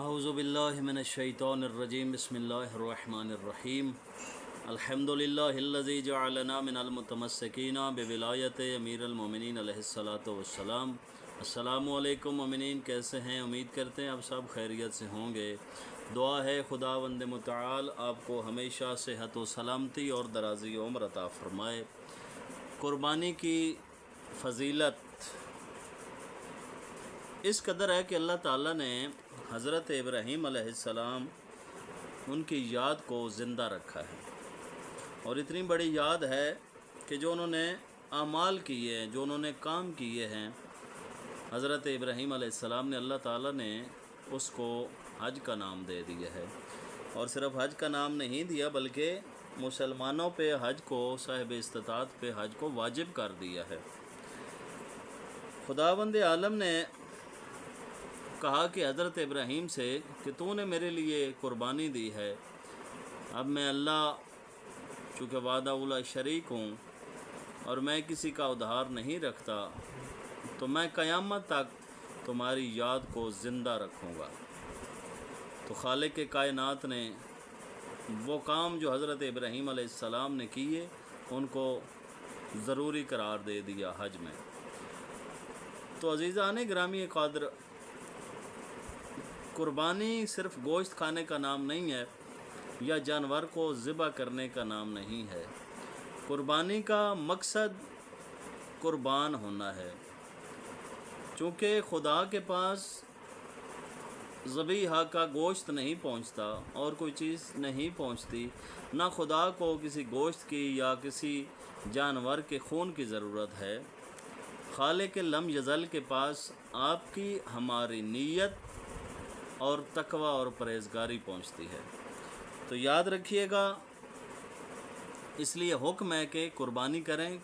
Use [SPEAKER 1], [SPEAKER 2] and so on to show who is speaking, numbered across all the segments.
[SPEAKER 1] अऊज़ु बिल्लाहि मिनश्शैतानिर्रजीम बिस्मिल्लाहिर्रहमानिर्रहीम अल्हम्दुलिल्लाहिल्लज़ी जअलना मिनल मुतमस्सिकीना बिविलायति अमीरुल मोमिनीन अलैहिस्सलातु वस्सलाम। अस्सलामु अलैकुम मोमिनीन, कैसे हैं? उम्मीद करते हैं आप सब खैरियत से होंगे। दुआ है खुदावंद मुतआल आपको हमेशा सेहत व सलामती और दराज़ी उम्र अता फ़रमाए। कुर्बानी की फ़जीलत इस कदर है कि अल्लाह ताला ने हज़रत इब्राहीम अलैहिस्सलाम उनकी याद को ज़िंदा रखा है, और इतनी बड़ी याद है कि जो उन्होंने आमाल किए हैं, जो उन्होंने काम किए हैं हज़रत इब्राहीम अलैहिस्सलाम ने, अल्लाह ताला ने उसको हज का नाम दे दिया है। और सिर्फ हज का नाम नहीं दिया बल्कि मुसलमानों पे हज को, साहिब इस्तिताअत पे हज को वाजिब कर दिया है। खुदावंद आलम ने कहा कि हज़रत इब्राहीम से कि तूने मेरे लिए कुर्बानी दी है, अब मैं अल्लाह चूँकि वादा उला शरीक हूँ और मैं किसी का उधार नहीं रखता, तो मैं क़यामत तक तुम्हारी याद को ज़िंदा रखूँगा। तो खालिक के कायनात ने वो काम जो हज़रत इब्राहीम अलैहिस्सलाम ने किए उनको ज़रूरी करार दे दिया हज में। तो अज़ीज़ान गिरामी क़ादर, कुर्बानी सिर्फ़ गोश्त खाने का नाम नहीं है या जानवर को ज़िबा करने का नाम नहीं है। कुर्बानी का मकसद कुर्बान होना है। चूँकि खुदा के पास ज़बीहा का गोश्त नहीं पहुँचता और कोई चीज़ नहीं पहुँचती, ना खुदा को किसी गोश्त की या किसी जानवर के खून की ज़रूरत है। खालिक लम यज़ल के पास आपकी हमारी नीयत और तकवा और परहेज़गारी पहुँचती है। तो याद रखिएगा, इसलिए हुक्म है कि कुर्बानी करें।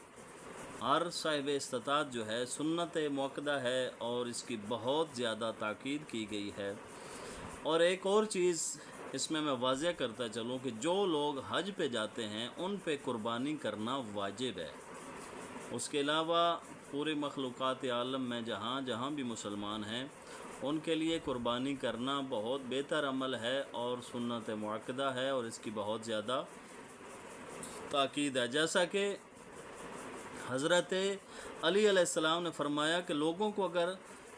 [SPEAKER 1] हर साहिब इस्तिताअत जो है सुन्नत मुअक्कदा है और इसकी बहुत ज़्यादा ताकीद की गई है। और एक और चीज़ इसमें मैं वाज़ह करता चलूँ कि जो लोग हज पे जाते हैं उन पे कुर्बानी करना वाजिब है। उसके अलावा पूरे मखलूक़ात आलम में जहाँ जहाँ भी मुसलमान हैं उनके लिए कुर्बानी करना बहुत बेहतर अमल है और सुन्नत मुअक्कदा है, और इसकी बहुत ज़्यादा ताकीद है। जैसा कि हज़रत अली अलैहिस्सलाम ने फरमाया कि लोगों को अगर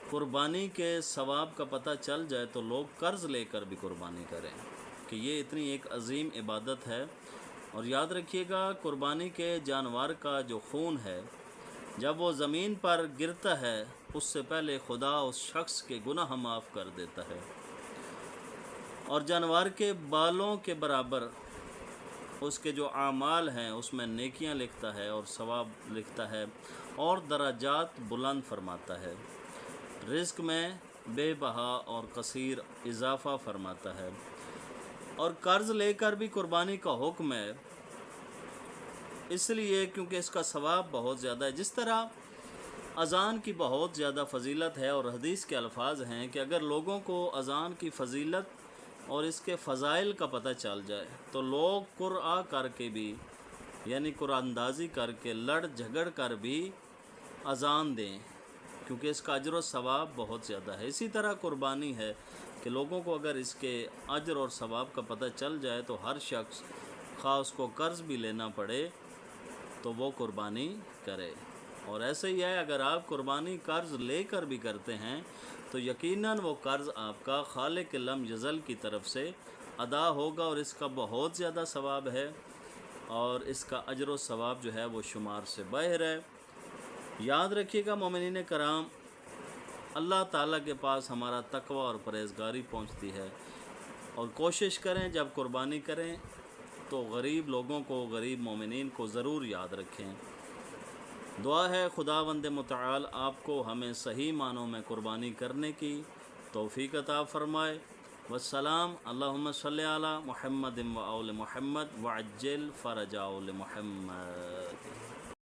[SPEAKER 1] कुर्बानी के सवाब का पता चल जाए तो लोग कर्ज़ लेकर भी कुर्बानी करें, कि ये इतनी एक अजीम इबादत है। और याद रखिएगा, कुर्बानी के जानवर का जो खून है जब वो ज़मीन पर गिरता है उससे पहले खुदा उस शख्स के गुनाह माफ़ कर देता है, और जानवर के बालों के बराबर उसके जो आमाल हैं उसमें नेकियां लिखता है और सवाब लिखता है, और दराजात बुलंद फरमाता है, रिज़्क़ में बेबहा और कसीर इजाफ़ा फरमाता है। और कर्ज़ लेकर भी कुर्बानी का हुक्म है, इसलिए क्योंकि इसका सवाब बहुत ज़्यादा है। जिस तरह अज़ान की बहुत ज़्यादा फ़जीलत है और हदीस के अल्फाज हैं कि अगर लोगों को अज़ान की फ़जीलत और इसके फ़ज़ाइल का पता चल जाए तो लोग कुरआ करके भी, यानी कुरानंदाज़ी करके, लड़ झगड़ कर भी अज़ान दें, क्योंकि इसका अजर और सवाब बहुत ज़्यादा है। इसी तरह कुर्बानी है कि लोगों को अगर इसके अजर और सवाब का पता चल जाए तो हर शख्स, खा उसको कर्ज़ भी लेना पड़े, तो वो कुर्बानी करे। और ऐसे ही है, अगर आप कुर्बानी कर्ज़ लेकर भी करते हैं तो यकीनन वो कर्ज़ आपका खालिक लम यज़ल की तरफ से अदा होगा, और इसका बहुत ज़्यादा सवाब है, और इसका अजर व सवाब जो है वो शुमार से बाहर है। याद रखिएगा मोमिनीन कराम, अल्लाह ताला के पास हमारा तकवा और परहेज़गारी पहुँचती है। और कोशिश करें जब कुर्बानी करें तो गरीब लोगों को, गरीब मोमिनीन को ज़रूर याद रखें। दुआ है खुदावंद मुतआल आपको हमें सही मानों में कुर्बानी करने की तौफ़ीक़ अता फ़रमाए। वस्सलाम। अल्लाहुम्मा सल्लि अला मुहम्मद व आल मुहम्मद व अज्जिल फ़रजा आल मुहम्मद।